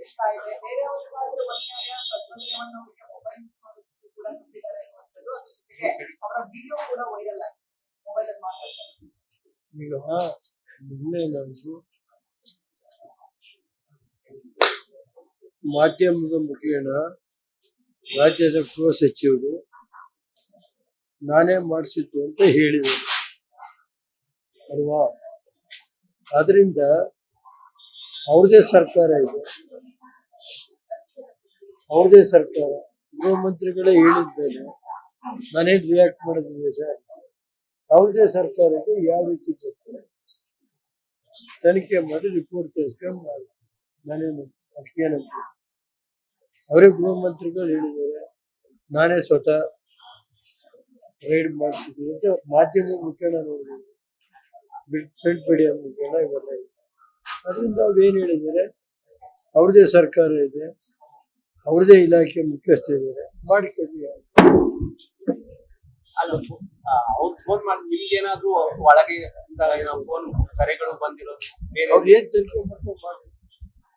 ಸಿಗ್ತಾ ಇದೆ. ಬೇರೆಯವ್ರಿಗಾದ್ರೆ ಒಳ್ಳೆಯ ಪ್ರಚೋದನೆಯನ್ನವರಿಗೆ ಮೊಬೈಲ್ ಯೂಸ್ ಮಾಡೋದಕ್ಕೆ ಕೂಡ ಕೊಟ್ಟಿದ್ದಾರೆ ಅನ್ನುವಂಥದ್ದು. ಅದ್ರ ಜೊತೆಗೆ ಅವರ ವಿಡಿಯೋ ಕೂಡ ವೈರಲ್ ಆಗಿದೆ. ಮೊಬೈಲ್ ಅಲ್ಲಿ ಮಾತಾಡ್ತಾರೆ. ಈಗ ನಿನ್ನೆ ನಾವು ಮಾಧ್ಯಮದ ಮುಖೇನ ರಾಜ್ಯದ ಗೃಹ ಸಚಿವರು ನಾನೇ ಮಾಡಿಸಿದ್ದು ಅಂತ ಹೇಳಿದರು ಅಲ್ವಾ. ಆದ್ರಿಂದ ಅವ್ರದೇ ಸರ್ಕಾರ ಇದೆ, ಅವ್ರದೇ ಸರ್ಕಾರ. ಗೃಹ ಮಂತ್ರಿಗಳೇ ಹೇಳಿದ್ಮೇಲೆ ನಾನೇನು ರಿಯಾಕ್ಟ್ ಮಾಡೋದಿಲ್ಲ ಸರ್. ಅವ್ರದೇ ಸರ್ಕಾರಕ್ಕೆ ಯಾವ ರೀತಿ ಬರ್ತಾರೆ ತನಿಖೆ ಮಾಡಿ ರಿಪೋರ್ಟ್ ತರಿಸ್ಕೊಂಡು ಮಾಡಿ ನಾನೇನು ಅದಕ್ಕೇನಂತ ಅವರೇ ಗೃಹ ಮಂತ್ರಿಗಳು ಹೇಳಿದ್ದಾರೆ. ನಾನೇ ಸ್ವತಃ ರೈಡ್ ಮಾಡಿಸಿದ್ವಿ ಅಂತ ಮಾಧ್ಯಮ ಮುಖೇನ ನೋಡಿದ್ವಿ, ಪ್ರಿಂಟ್ ಮೀಡಿಯಾ ಮುಖೇನ ಇವೆಲ್ಲ ಇದೆ. ಅದರಿಂದ ಅವ್ರೇನು ಹೇಳಿದ್ದಾರೆ, ಅವ್ರದೇ ಸರ್ಕಾರ ಇದೆ, ಅವ್ರದೇ ಇಲಾಖೆ ಮುಖ್ಯಸ್ಥರಿದ್ದಾರೆ, ಮಾಡಿಕೊಳ್ಳಿ. ಅವ್ರು ಫೋನ್ ಮಾಡಿ ನಿಮ್ಗೆ ಏನಾದ್ರು ಒಳಗೆ ಫೋನ್ ಕರೆಗಳು ಬಂದಿರೋದು ಅವ್ರು ಏನ್ ತನಿಖೆ ಮಾಡ್ಕೊಂಡು ಮಾಡಿ